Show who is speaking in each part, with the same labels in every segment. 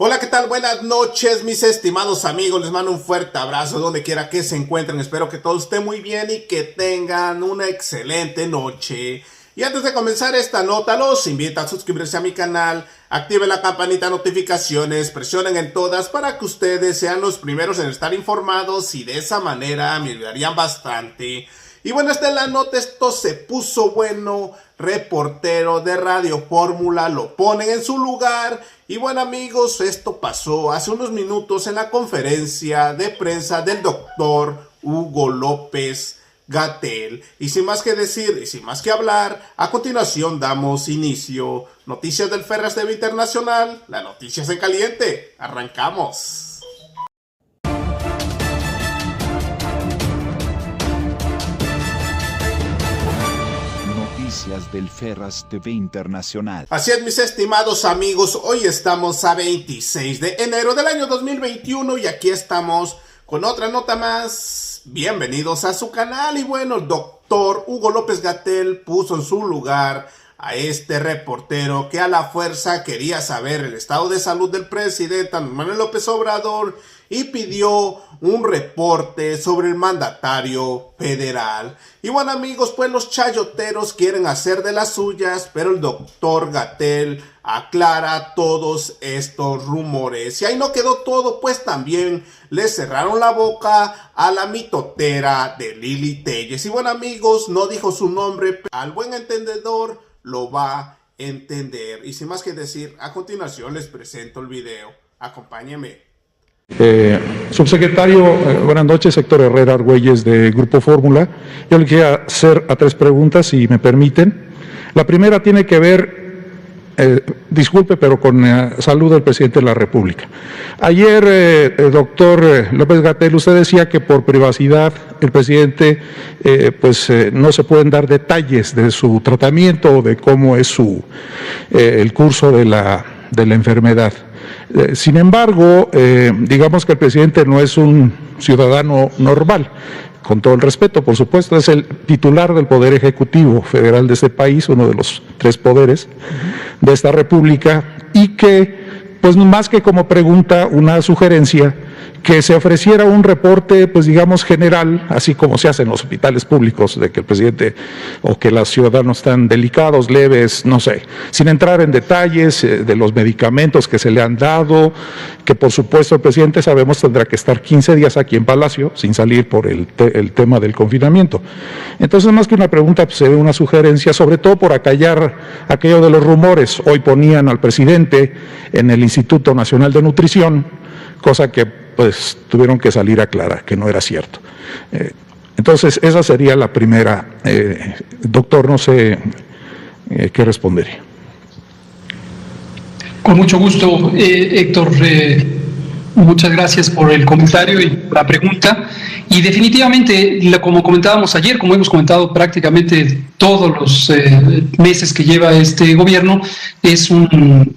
Speaker 1: Hola, ¿qué tal? Buenas noches, mis estimados amigos. Les mando un fuerte abrazo donde quiera que se encuentren. Espero que todo esté muy bien y que tengan una excelente noche. Y antes de comenzar esta nota, los invito a suscribirse a mi canal, activen la campanita de notificaciones, presionen en todas para que ustedes sean los primeros en estar informados y de esa manera me ayudarían bastante. Y bueno, esta es la nota, esto se puso bueno. Reportero de Radio Fórmula lo ponen en su lugar. Y bueno, amigos, esto pasó hace unos minutos en la conferencia de prensa del doctor Hugo López-Gatell. Y sin más que decir y sin más que hablar, a continuación damos inicio. Noticias del Ferras TV Internacional, las noticias en caliente. Arrancamos.
Speaker 2: Del Ferras TV Internacional.
Speaker 1: Así es, mis estimados amigos, hoy estamos a 26 de enero del año 2021 y aquí estamos con otra nota más. Bienvenidos a su canal. Y bueno, el doctor Hugo López-Gatell puso en su lugar a este reportero que a la fuerza quería saber el estado de salud del presidente Andrés Manuel López Obrador y pidió un reporte sobre el mandatario federal. Y bueno, amigos, pues los chayoteros quieren hacer de las suyas, pero el doctor Gatell aclara todos estos rumores. Y ahí no quedó todo, pues también le cerraron la boca a la mitotera de Lili Téllez. Y bueno, amigos, no dijo su nombre, pero al buen entendedor lo va a entender. Y sin más que decir, a continuación les presento el video. Acompáñenme.
Speaker 3: Subsecretario, buenas noches, Héctor Herrera Argüelles de Grupo Fórmula. Yo le quería hacer tres preguntas, si me permiten. La primera tiene que ver, disculpe, pero con salud del presidente de la República. Ayer, doctor López-Gatell, usted decía que por privacidad el presidente no se pueden dar detalles de su tratamiento o de cómo es el curso de la enfermedad. Sin embargo, digamos que el presidente no es un ciudadano normal, con todo el respeto, por supuesto, es el titular del Poder Ejecutivo Federal de este país, uno de los tres poderes de esta república, y que, pues más que como pregunta, una sugerencia, que se ofreciera un reporte, pues digamos general, así como se hace en los hospitales públicos, de que el presidente o que los ciudadanos están delicados, leves, no sé, sin entrar en detalles de los medicamentos que se le han dado, que por supuesto el presidente sabemos tendrá que estar 15 días aquí en Palacio, sin salir por el tema del confinamiento. Entonces, más que una pregunta, pues se ve una sugerencia, sobre todo por acallar aquello de los rumores. Hoy ponían al presidente en el Instituto Nacional de Nutrición, cosa que pues tuvieron que salir a aclarar que no era cierto. Entonces, esa sería la primera. Doctor, no sé qué respondería.
Speaker 4: Con mucho gusto, Héctor. Muchas gracias por el comentario y la pregunta. Y definitivamente, como comentábamos ayer, como hemos comentado prácticamente todos los meses que lleva este gobierno, es un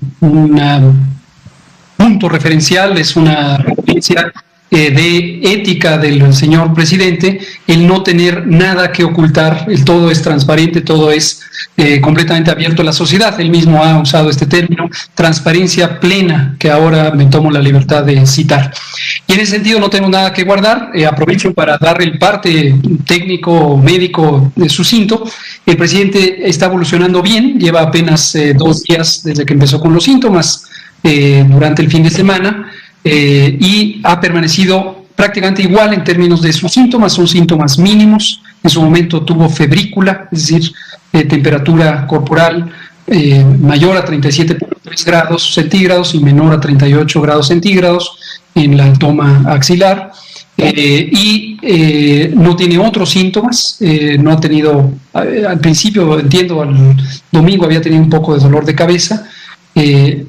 Speaker 4: punto referencial, es una referencia de ética del señor presidente, el no tener nada que ocultar, el todo es transparente, todo es completamente abierto a la sociedad. Él mismo ha usado este término, transparencia plena, que ahora me tomo la libertad de citar. Y en ese sentido no tengo nada que guardar, aprovecho para dar el parte técnico, médico sucinto. El presidente está evolucionando bien, lleva apenas 2 días desde que empezó con los síntomas, durante el fin de semana, y ha permanecido prácticamente igual en términos de sus síntomas. Son síntomas mínimos. En su momento tuvo febrícula, es decir, temperatura corporal mayor a 37.3 grados centígrados y menor a 38 grados centígrados en la toma axilar, y no tiene otros síntomas. No ha tenido, al principio, entiendo, al domingo había tenido un poco de dolor de cabeza,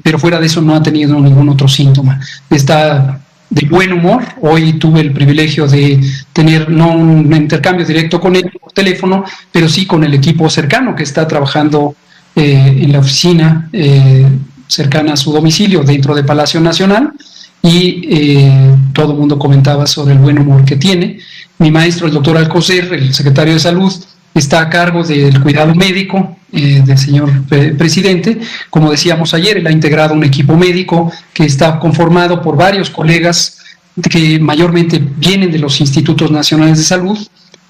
Speaker 4: pero fuera de eso no ha tenido ningún otro síntoma. Está de buen humor. Hoy tuve el privilegio de tener no un intercambio directo con él por teléfono, pero sí con el equipo cercano que está trabajando en la oficina cercana a su domicilio dentro de Palacio Nacional, y todo el mundo comentaba sobre el buen humor que tiene. Mi maestro, el doctor Alcocer, el secretario de Salud, está a cargo del cuidado médico del señor presidente. Como decíamos ayer, él ha integrado un equipo médico que está conformado por varios colegas que mayormente vienen de los institutos nacionales de salud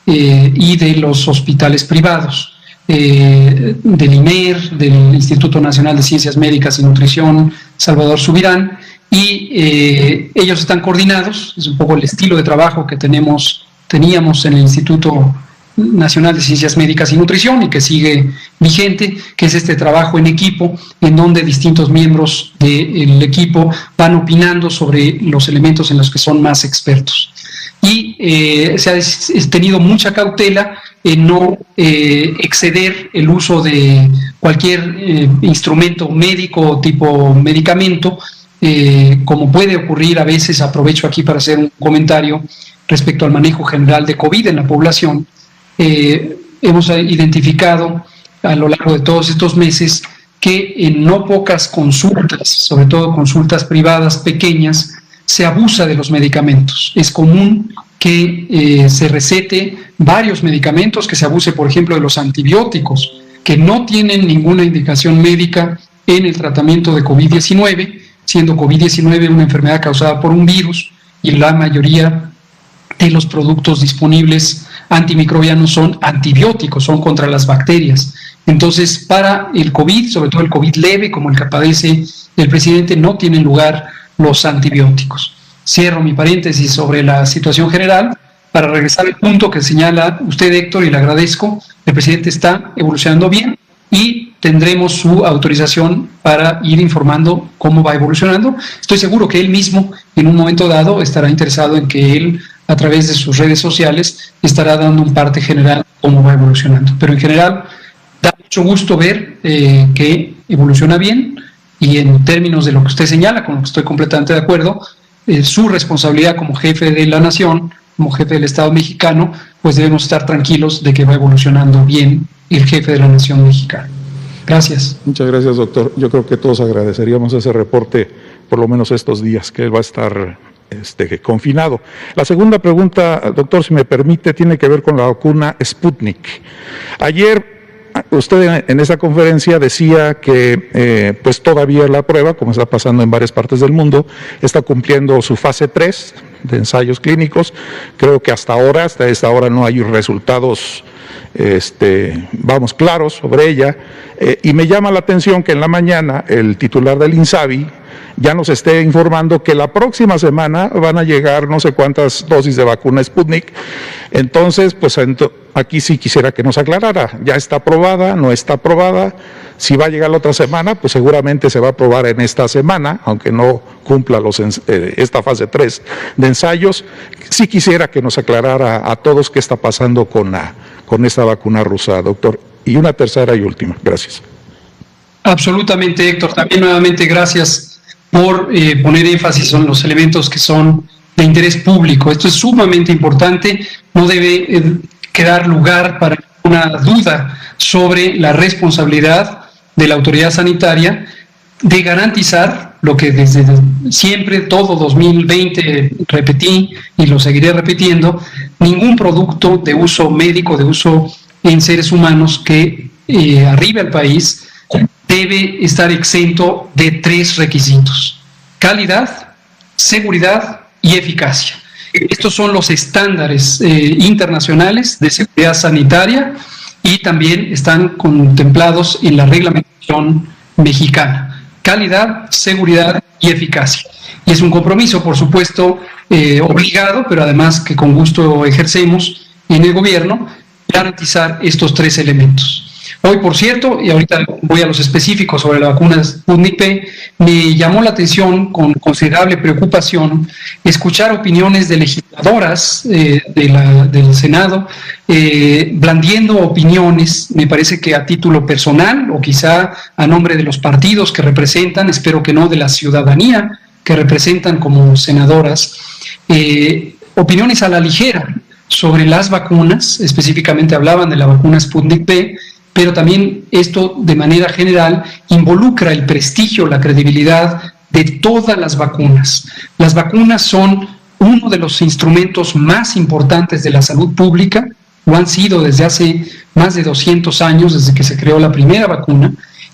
Speaker 4: y de los hospitales privados, del INER, del Instituto Nacional de Ciencias Médicas y Nutrición, Salvador Subirán, y ellos están coordinados. Es un poco el estilo de trabajo que teníamos en el Instituto Nacional de Ciencias Médicas y Nutrición y que sigue vigente, que es este trabajo en equipo, en donde distintos miembros del equipo van opinando sobre los elementos en los que son más expertos. Y se ha tenido mucha cautela en no exceder el uso de cualquier instrumento médico tipo medicamento, como puede ocurrir a veces. Aprovecho aquí para hacer un comentario respecto al manejo general de COVID en la población. Hemos identificado a lo largo de todos estos meses que en no pocas consultas, sobre todo consultas privadas pequeñas, se abusa de los medicamentos. Es común que se recete varios medicamentos, que se abuse, por ejemplo, de los antibióticos, que no tienen ninguna indicación médica en el tratamiento de COVID-19, siendo COVID-19 una enfermedad causada por un virus, y la mayoría de los productos disponibles antimicrobianos son antibióticos, son contra las bacterias. Entonces, para el COVID, sobre todo el COVID leve, como el que padece el presidente, no tienen lugar los antibióticos. Cierro mi paréntesis sobre la situación general para regresar al punto que señala usted, Héctor, y le agradezco. El presidente está evolucionando bien y tendremos su autorización para ir informando cómo va evolucionando. Estoy seguro que él mismo, en un momento dado, estará interesado en que él, a través de sus redes sociales, estará dando un parte general cómo va evolucionando. Pero en general, da mucho gusto ver que evoluciona bien, y en términos de lo que usted señala, con lo que estoy completamente de acuerdo, su responsabilidad como jefe de la nación, como jefe del Estado mexicano, pues debemos estar tranquilos de que va evolucionando bien el jefe de la nación mexicana. Gracias.
Speaker 3: Muchas gracias, doctor. Yo creo que todos agradeceríamos ese reporte, por lo menos estos días, que él va a estar confinado. La segunda pregunta, doctor, si me permite, tiene que ver con la vacuna Sputnik. Ayer usted en esa conferencia decía que pues todavía la prueba, como está pasando en varias partes del mundo, está cumpliendo su fase 3 de ensayos clínicos. Creo que hasta esta hora no hay resultados claros sobre ella, y me llama la atención que en la mañana el titular del INSABI ya nos esté informando que la próxima semana van a llegar no sé cuántas dosis de vacuna Sputnik. Entonces, pues aquí sí quisiera que nos aclarara, ¿ya está aprobada, no está aprobada? Si va a llegar la otra semana, pues seguramente se va a aprobar en esta semana, aunque no cumpla esta fase 3 de ensayos. Sí quisiera que nos aclarara a todos qué está pasando con esta vacuna rusa, doctor. Y una tercera y última. Gracias.
Speaker 4: Absolutamente, Héctor. También nuevamente gracias por poner énfasis en los elementos que son de interés público. Esto es sumamente importante. No debe quedar lugar para una duda sobre la responsabilidad de la autoridad sanitaria de garantizar lo que desde siempre, todo 2020 repetí y lo seguiré repitiendo: ningún producto de uso médico, de uso en seres humanos que arribe al país debe estar exento de 3 requisitos: calidad, seguridad y eficacia. Estos son los estándares internacionales de seguridad sanitaria y también están contemplados en la reglamentación mexicana: calidad, seguridad y eficacia. Y es un compromiso, por supuesto, obligado, pero además que con gusto ejercemos en el gobierno, garantizar estos 3 elementos. Hoy, por cierto, y ahorita voy a los específicos sobre la vacuna Sputnik V, me llamó la atención con considerable preocupación escuchar opiniones de legisladoras del Senado, blandiendo opiniones, me parece que a título personal o quizá a nombre de los partidos que representan, espero que no de la ciudadanía que representan como senadoras, opiniones a la ligera sobre las vacunas. Específicamente hablaban de la vacuna Sputnik V, pero también esto de manera general involucra el prestigio, la credibilidad de todas las vacunas. Las vacunas son uno de los instrumentos más importantes de la salud pública, lo han sido desde hace más de 200 años, desde que se creó la primera vacuna,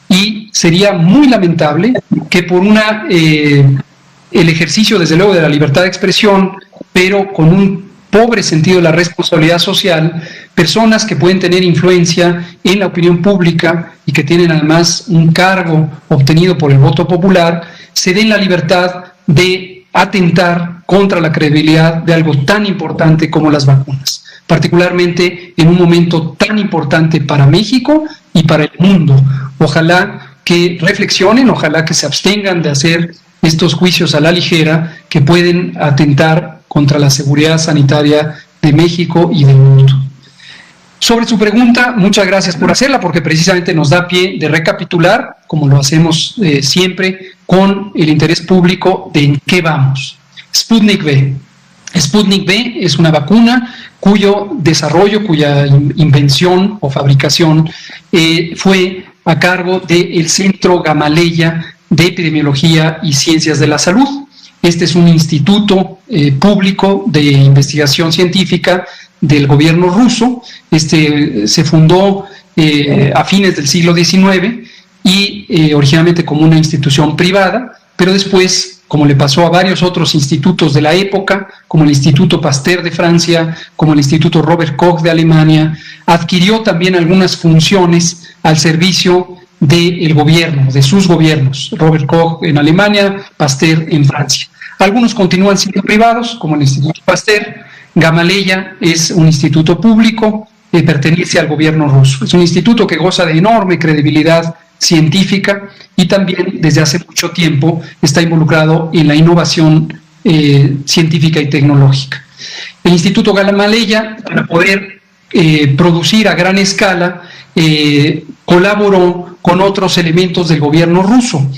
Speaker 4: y sería muy lamentable que por el ejercicio, desde luego, de la libertad de expresión, pero con un pobre sentido de la responsabilidad social, personas que pueden tener influencia en la opinión pública y que tienen además un cargo obtenido por el voto popular, se den la libertad de atentar contra la credibilidad de algo tan importante como las vacunas, particularmente en un momento tan importante para México y para el mundo. Ojalá que reflexionen, ojalá que se abstengan de hacer estos juicios a la ligera que pueden atentar contra la seguridad sanitaria de México y del mundo. Sobre su pregunta, muchas gracias por hacerla, porque precisamente nos da pie de recapitular, como lo hacemos siempre, con el interés público de en qué vamos. Sputnik V. Sputnik V es una vacuna cuyo desarrollo, cuya invención o fabricación fue a cargo del Centro Gamaleya de Epidemiología y Ciencias de la Salud. Este es un instituto público de investigación científica del gobierno ruso. Se fundó a fines del siglo XIX y originalmente como una institución privada, pero después, como le pasó a varios otros institutos de la época, como el Instituto Pasteur de Francia, como el Instituto Robert Koch de Alemania, adquirió también algunas funciones al servicio del gobierno, de sus gobiernos, Robert Koch en Alemania, Pasteur en Francia. Algunos continúan siendo privados, como el Instituto Pasteur. Gamaleya es un instituto público, pertenece al gobierno ruso. Es un instituto que goza de enorme credibilidad científica y también desde hace mucho tiempo está involucrado en la innovación científica y tecnológica. El Instituto Gamaleya, para poder producir a gran escala, colaboró con otros elementos del gobierno ruso.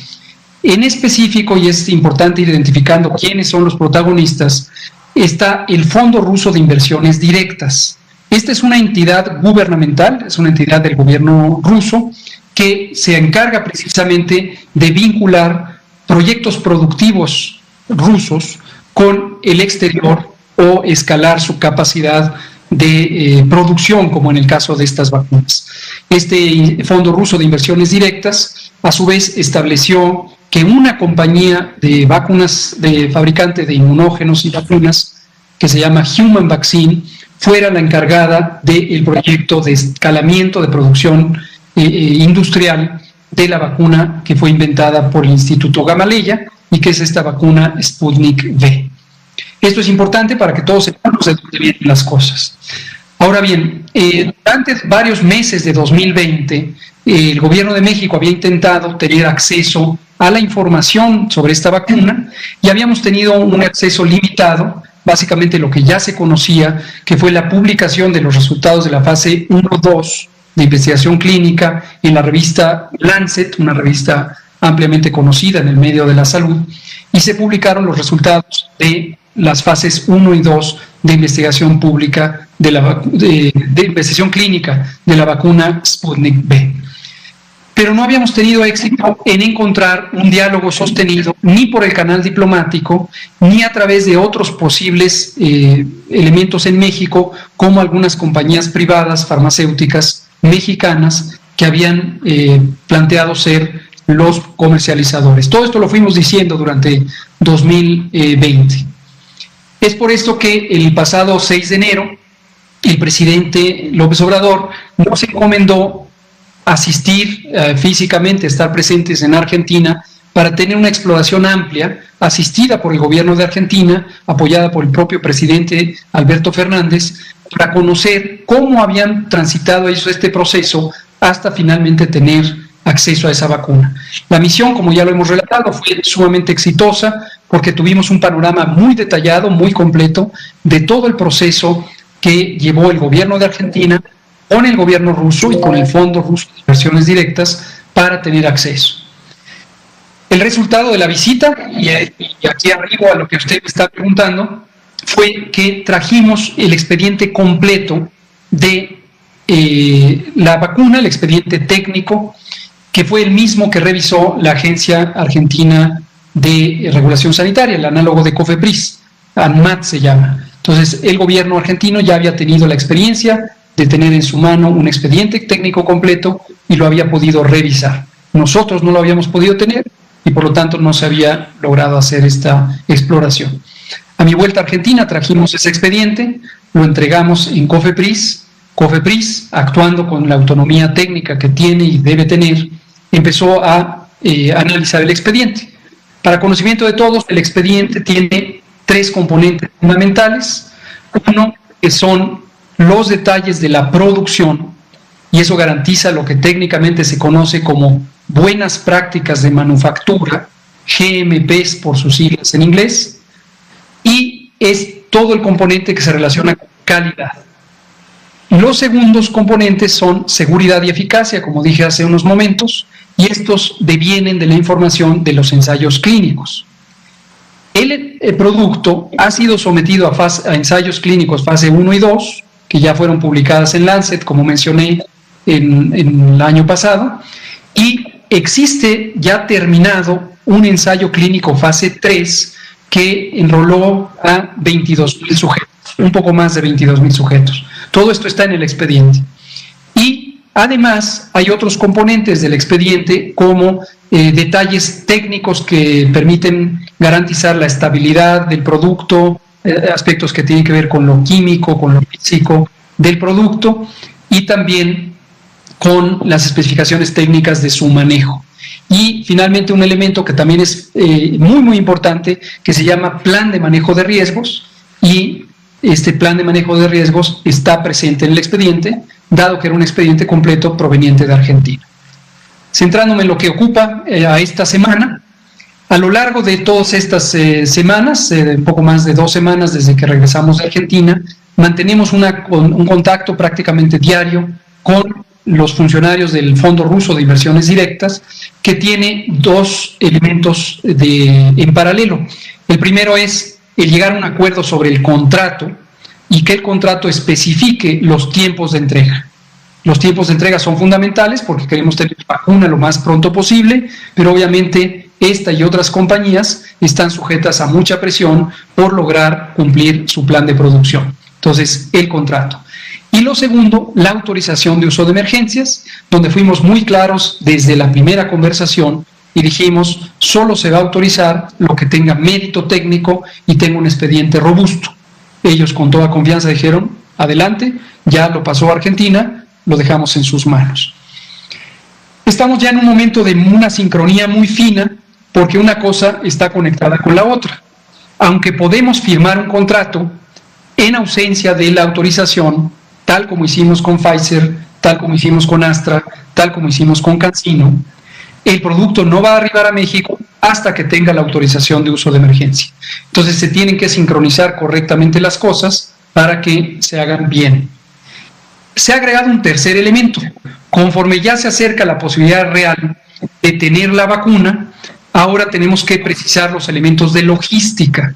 Speaker 4: En específico, y es importante ir identificando quiénes son los protagonistas, está el Fondo Ruso de Inversiones Directas. Esta es una entidad gubernamental, es una entidad del gobierno ruso que se encarga precisamente de vincular proyectos productivos rusos con el exterior o escalar su capacidad de producción, como en el caso de estas vacunas. Este Fondo Ruso de Inversiones Directas, a su vez, estableció que una compañía de vacunas, de fabricante de inmunógenos y vacunas, que se llama Human Vaccine, fuera la encargada del proyecto de escalamiento de producción industrial de la vacuna que fue inventada por el Instituto Gamaleya y que es esta vacuna Sputnik V. Esto es importante para que todos sepamos de dónde vienen las cosas. Ahora bien, durante varios meses de 2020, el gobierno de México había intentado tener acceso a la información sobre esta vacuna y habíamos tenido un acceso limitado, básicamente lo que ya se conocía, que fue la publicación de los resultados de la fase 1-2 de investigación clínica en la revista Lancet, una revista ampliamente conocida en el medio de la salud, y se publicaron los resultados de las fases 1 y 2 de investigación pública de investigación clínica de la vacuna Sputnik V. Pero no habíamos tenido éxito en encontrar un diálogo sostenido ni por el canal diplomático, ni a través de otros posibles elementos en México, como algunas compañías privadas farmacéuticas mexicanas que habían planteado ser los comercializadores. Todo esto lo fuimos diciendo durante 2020. Es por esto que el pasado 6 de enero, el presidente López Obrador nos encomendó asistir físicamente, estar presentes en Argentina para tener una exploración amplia, asistida por el gobierno de Argentina, apoyada por el propio presidente Alberto Fernández, para conocer cómo habían transitado ellos este proceso hasta finalmente tener acceso a esa vacuna. La misión, como ya lo hemos relatado, fue sumamente exitosa porque tuvimos un panorama muy detallado, muy completo de todo el proceso que llevó el gobierno de Argentina con el gobierno ruso y con el Fondo Ruso de Inversiones Directas para tener acceso. El resultado de la visita, y aquí arriba a lo que usted me está preguntando, fue que trajimos el expediente completo de la vacuna, el expediente técnico, que fue el mismo que revisó la Agencia Argentina de Regulación Sanitaria, el análogo de COFEPRIS, ANMAT se llama. Entonces, el gobierno argentino ya había tenido la experiencia de tener en su mano un expediente técnico completo y lo había podido revisar. Nosotros no lo habíamos podido tener y por lo tanto no se había logrado hacer esta exploración. A mi vuelta a Argentina trajimos ese expediente, lo entregamos en COFEPRIS. COFEPRIS, actuando con la autonomía técnica que tiene y debe tener, empezó a analizar el expediente. Para conocimiento de todos, el expediente tiene 3 componentes fundamentales. Uno, que son los detalles de la producción, y eso garantiza lo que técnicamente se conoce como buenas prácticas de manufactura, GMPs por sus siglas en inglés, y es todo el componente que se relaciona con calidad. Los segundos componentes son seguridad y eficacia, como dije hace unos momentos, y estos devienen de la información de los ensayos clínicos. El producto ha sido sometido a ensayos clínicos fase 1 y 2, que ya fueron publicadas en Lancet, como mencioné en el año pasado, y existe ya terminado un ensayo clínico fase 3 que enroló a 22,000 sujetos, un poco más de 22,000 sujetos. Todo esto está en el expediente. Y además hay otros componentes del expediente como detalles técnicos que permiten garantizar la estabilidad del producto, aspectos que tienen que ver con lo químico, con lo físico del producto y también con las especificaciones técnicas de su manejo. Y finalmente un elemento que también es muy importante, que se llama plan de manejo de riesgos, y este plan de manejo de riesgos está presente en el expediente, dado que era un expediente completo proveniente de Argentina. Centrándome en lo que ocupa a esta semana, a lo largo de todas estas semanas, un poco más de 2 semanas desde que regresamos de Argentina, mantenemos un contacto prácticamente diario con los funcionarios del Fondo Ruso de Inversiones Directas, que tiene 2 elementos en paralelo. El primero es el llegar a un acuerdo sobre el contrato y que el contrato especifique los tiempos de entrega. Los tiempos de entrega son fundamentales porque queremos tener vacuna lo más pronto posible, pero obviamente esta y otras compañías están sujetas a mucha presión por lograr cumplir su plan de producción. Entonces, el contrato. Y lo segundo, la autorización de uso de emergencias, donde fuimos muy claros desde la primera conversación y dijimos, solo se va a autorizar lo que tenga mérito técnico y tenga un expediente robusto. Ellos con toda confianza dijeron, adelante, ya lo pasó a Argentina, lo dejamos en sus manos. Estamos ya en un momento de una sincronía muy fina, porque una cosa está conectada con la otra. Aunque podemos firmar un contrato, en ausencia de la autorización, tal como hicimos con Pfizer, tal como hicimos con Astra, tal como hicimos con CanSino, el producto no va a arribar a México hasta que tenga la autorización de uso de emergencia. Entonces se tienen que sincronizar correctamente las cosas para que se hagan bien. Se ha agregado un tercer elemento. Conforme ya se acerca la posibilidad real de tener la vacuna, ahora tenemos que precisar los elementos de logística.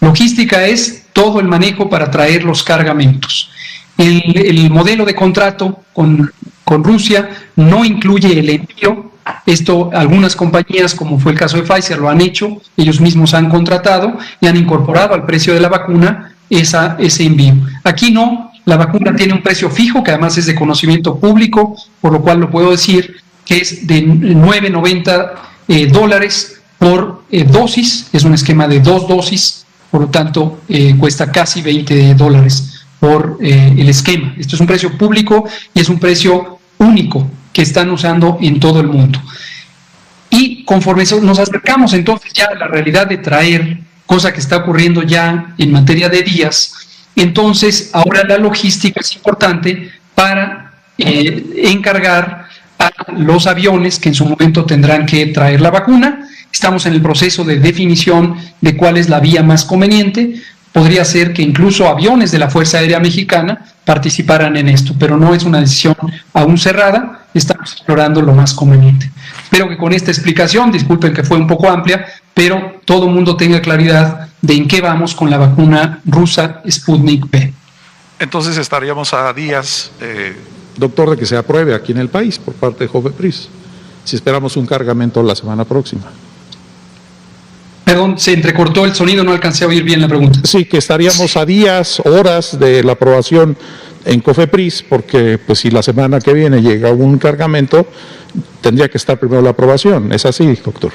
Speaker 4: Logística es todo el manejo para traer los cargamentos. El modelo de contrato con Rusia no incluye el envío. Esto algunas compañías, como fue el caso de Pfizer, lo han hecho. Ellos mismos han contratado y han incorporado al precio de la vacuna ese envío. Aquí no. La vacuna tiene un precio fijo, que además es de conocimiento público, por lo cual lo puedo decir, que es de $9.90 por dosis. Es un esquema de 2 dosis, por lo tanto cuesta casi $20 por el esquema. Esto es un precio público y es un precio único que están usando en todo el mundo. Y conforme nos acercamos entonces ya a la realidad de traer, cosa que está ocurriendo ya en materia de días, entonces ahora la logística es importante para encargar a los aviones que en su momento tendrán que traer la vacuna. Estamos en el proceso de definición de cuál es la vía más conveniente. Podría ser que incluso aviones de la Fuerza Aérea Mexicana participaran en esto, pero no es una decisión aún cerrada, estamos explorando lo más conveniente. Espero que con esta explicación, disculpen que fue un poco amplia, pero todo el mundo tenga claridad de en qué vamos con la vacuna rusa Sputnik V.
Speaker 5: Entonces estaríamos a días,
Speaker 3: Doctor, de que se apruebe aquí en el país por parte de COFEPRIS, si esperamos un cargamento la semana próxima.
Speaker 4: Perdón, se entrecortó el sonido, no alcancé a oír bien la pregunta.
Speaker 3: Sí, que estaríamos a días, horas de la aprobación en COFEPRIS, porque pues si la semana que viene llega un cargamento, tendría que estar primero la aprobación. ¿Es así, doctor?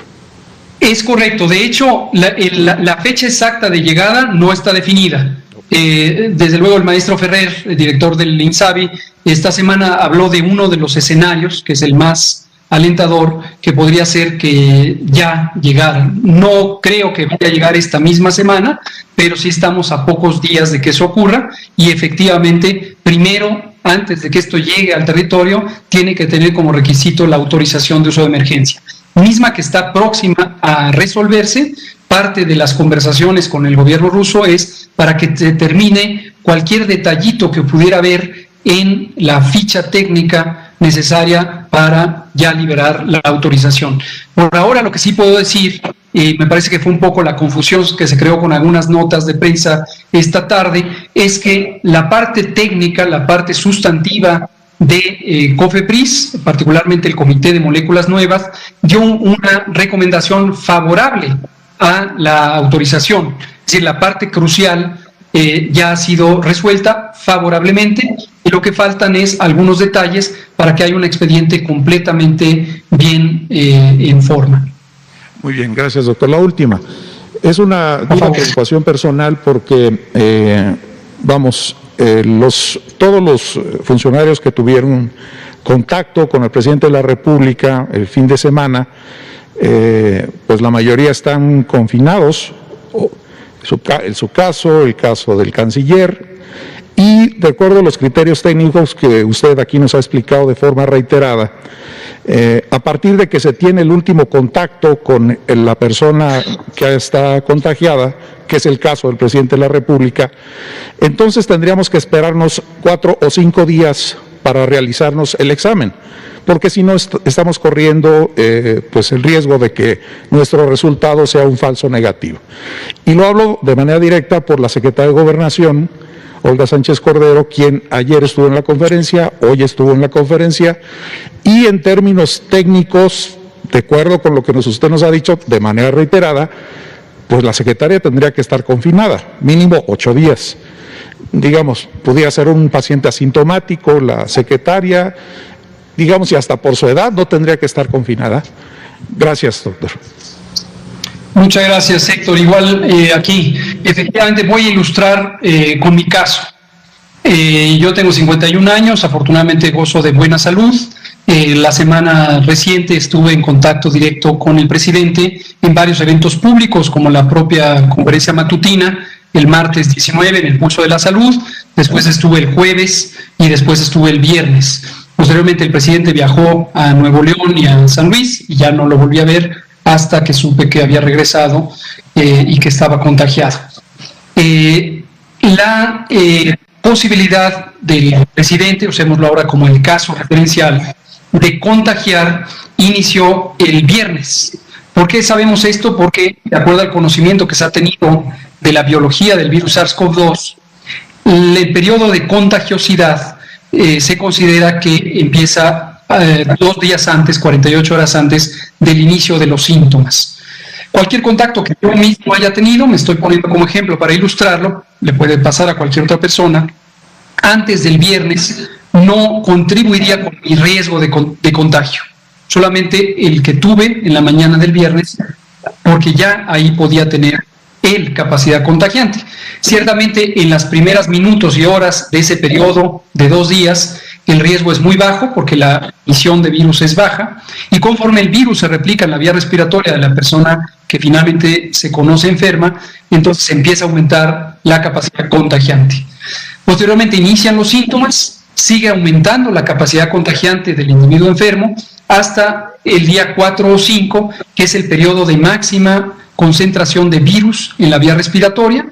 Speaker 4: Es correcto. De hecho, la fecha exacta de llegada no está definida. Desde luego el maestro Ferrer, el director del INSABI, esta semana habló de uno de los escenarios, que es el más alentador, que podría ser que ya llegara. No creo que vaya a llegar esta misma semana, pero sí estamos a pocos días de que eso ocurra, y efectivamente, primero, antes de que esto llegue al territorio, tiene que tener como requisito la autorización de uso de emergencia, misma que está próxima a resolverse. Parte de las conversaciones con el gobierno ruso es para que se termine cualquier detallito que pudiera haber en la ficha técnica necesaria para ya liberar la autorización. Por ahora, lo que sí puedo decir, me parece que fue un poco la confusión que se creó con algunas notas de prensa esta tarde, es que la parte técnica, la parte sustantiva de COFEPRIS, particularmente el Comité de Moléculas Nuevas, dio una recomendación favorable a la autorización. Es decir, la parte crucial ya ha sido resuelta favorablemente, y lo que faltan es algunos detalles para que haya un expediente completamente bien en forma.
Speaker 3: Muy bien, gracias, doctor. La última. Es una preocupación personal porque, todos los funcionarios que tuvieron contacto con el presidente de la República el fin de semana, pues la mayoría están confinados, en su caso, el caso del canciller, y de acuerdo a los criterios técnicos que usted aquí nos ha explicado de forma reiterada, a partir de que se tiene el último contacto con la persona que está contagiada, que es el caso del presidente de la República, entonces tendríamos que esperarnos 4 o 5 días para realizarnos el examen, porque si no estamos corriendo pues el riesgo de que nuestro resultado sea un falso negativo. Y lo hablo de manera directa por la secretaria de Gobernación, Olga Sánchez Cordero, quien ayer estuvo en la conferencia, hoy estuvo en la conferencia, y en términos técnicos, de acuerdo con lo que usted nos ha dicho de manera reiterada, pues la secretaria tendría que estar confinada, mínimo 8 días. Digamos, pudiera ser un paciente asintomático, la secretaria, digamos, y hasta por su edad no tendría que estar confinada. Gracias, doctor.
Speaker 4: Muchas gracias, Héctor. Igual aquí, efectivamente, voy a ilustrar con mi caso. Yo tengo 51 años, afortunadamente gozo de buena salud. La semana reciente estuve en contacto directo con el presidente en varios eventos públicos, como la propia conferencia matutina, el martes 19 en el Pulso de la Salud, después estuve el jueves y después estuve el viernes. Posteriormente el presidente viajó a Nuevo León y a San Luis y ya no lo volví a ver hasta que supe que había regresado y que estaba contagiado. La posibilidad del presidente, usémoslo ahora como el caso referencial, de contagiar inició el viernes. ¿Por qué sabemos esto? Porque, de acuerdo al conocimiento que se ha tenido de la biología del virus SARS-CoV-2, el periodo de contagiosidad se considera que empieza 2 días antes, 48 horas antes del inicio de los síntomas. Cualquier contacto que yo mismo haya tenido, me estoy poniendo como ejemplo para ilustrarlo, le puede pasar a cualquier otra persona, antes del viernes no contribuiría con mi riesgo de contagio. Solamente el que tuve en la mañana del viernes, porque ya ahí podía tener capacidad contagiante. Ciertamente en las primeras minutos y horas de ese periodo de 2 días, el riesgo es muy bajo porque la emisión de virus es baja, y conforme el virus se replica en la vía respiratoria de la persona que finalmente se conoce enferma, entonces empieza a aumentar la capacidad contagiante. Posteriormente inician los síntomas, sigue aumentando la capacidad contagiante del individuo enfermo hasta el día 4 o 5, que es el periodo de máxima concentración de virus en la vía respiratoria,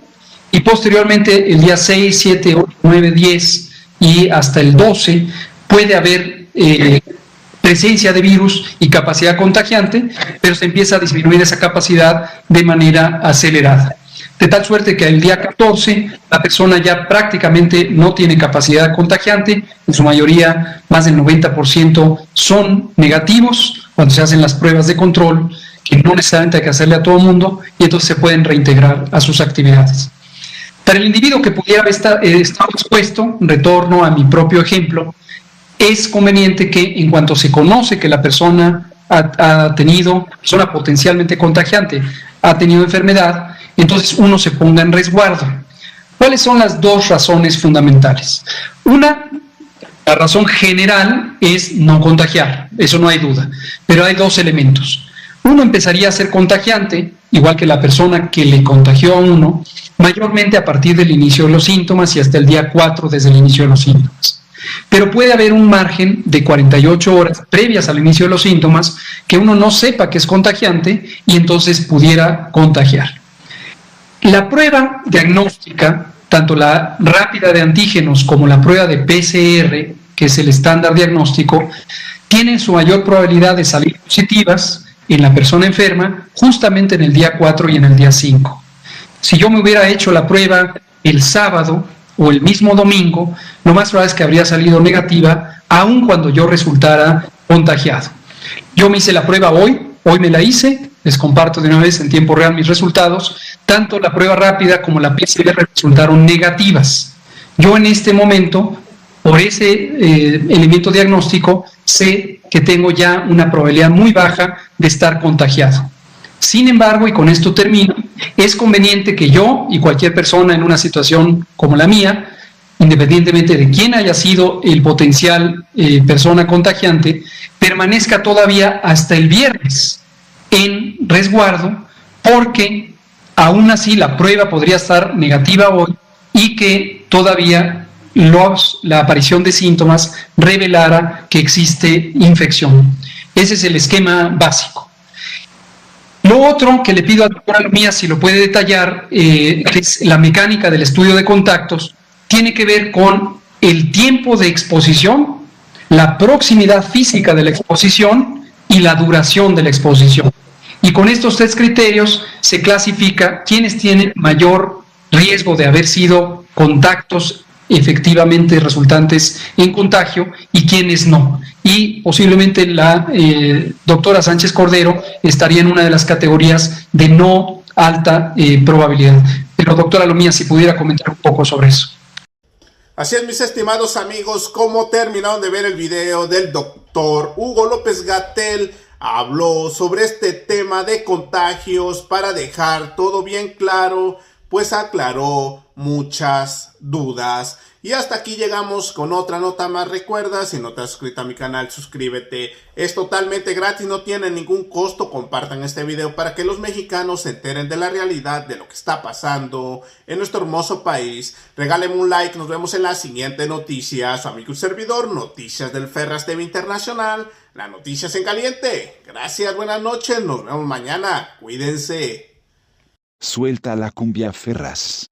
Speaker 4: y posteriormente el día 6, 7, 8, 9, 10 y hasta el 12 puede haber presencia de virus y capacidad contagiante, pero se empieza a disminuir esa capacidad de manera acelerada. De tal suerte que el día 14 la persona ya prácticamente no tiene capacidad contagiante, en su mayoría más del 90% son negativos cuando se hacen las pruebas de control, que no necesariamente hay que hacerle a todo el mundo, y entonces se pueden reintegrar a sus actividades. Para el individuo que pudiera estar expuesto, retorno a mi propio ejemplo, es conveniente que en cuanto se conoce que la persona persona potencialmente contagiante, ha tenido enfermedad, entonces uno se ponga en resguardo. ¿Cuáles son las dos razones fundamentales? Una, la razón general es no contagiar, eso no hay duda, pero hay dos elementos. Uno empezaría a ser contagiante, igual que la persona que le contagió a uno, mayormente a partir del inicio de los síntomas y hasta el día 4 desde el inicio de los síntomas. Pero puede haber un margen de 48 horas previas al inicio de los síntomas que uno no sepa que es contagiante y entonces pudiera contagiar. La prueba diagnóstica, tanto la rápida de antígenos como la prueba de PCR, que es el estándar diagnóstico, tienen su mayor probabilidad de salir positivas en la persona enferma justamente en el día 4 y en el día 5. Si yo me hubiera hecho la prueba el sábado o el mismo domingo, lo más probable es que habría salido negativa, aun cuando yo resultara contagiado. Yo me hice la prueba hoy me la hice, les comparto de una vez en tiempo real mis resultados, tanto la prueba rápida como la PCR resultaron negativas. Yo en este momento, por ese elemento diagnóstico, sé que tengo ya una probabilidad muy baja de estar contagiado. Sin embargo, y con esto termino, es conveniente que yo y cualquier persona en una situación como la mía, independientemente de quién haya sido el potencial persona contagiante, permanezca todavía hasta el viernes en resguardo, porque aún así la prueba podría estar negativa hoy y que todavía la aparición de síntomas revelara que existe infección. Ese es el esquema básico. Lo otro que le pido a la doctora Lumía, si lo puede detallar, que es la mecánica del estudio de contactos, tiene que ver con el tiempo de exposición, la proximidad física de la exposición y la duración de la exposición. Y con estos tres criterios se clasifica quiénes tienen mayor riesgo de haber sido contactos efectivamente resultantes en contagio y quiénes no. Y posiblemente la doctora Sánchez Cordero estaría en una de las categorías de no alta probabilidad. Pero doctora Lumía, si pudiera comentar un poco sobre eso.
Speaker 1: Así es, mis estimados amigos, como terminaron de ver el video del doctor Hugo López-Gatell, habló sobre este tema de contagios para dejar todo bien claro, pues aclaró muchas dudas. Y hasta aquí llegamos con otra nota más. Recuerda, si no te has suscrito a mi canal, suscríbete. Es totalmente gratis, no tiene ningún costo. Compartan este video para que los mexicanos se enteren de la realidad de lo que está pasando en nuestro hermoso país. Regálenme un like, nos vemos en la siguiente noticia. Su amigo y servidor, Noticias del Ferras TV Internacional. Las noticias en caliente. Gracias, buenas noches, nos vemos mañana. Cuídense.
Speaker 2: Suelta la cumbia Ferras.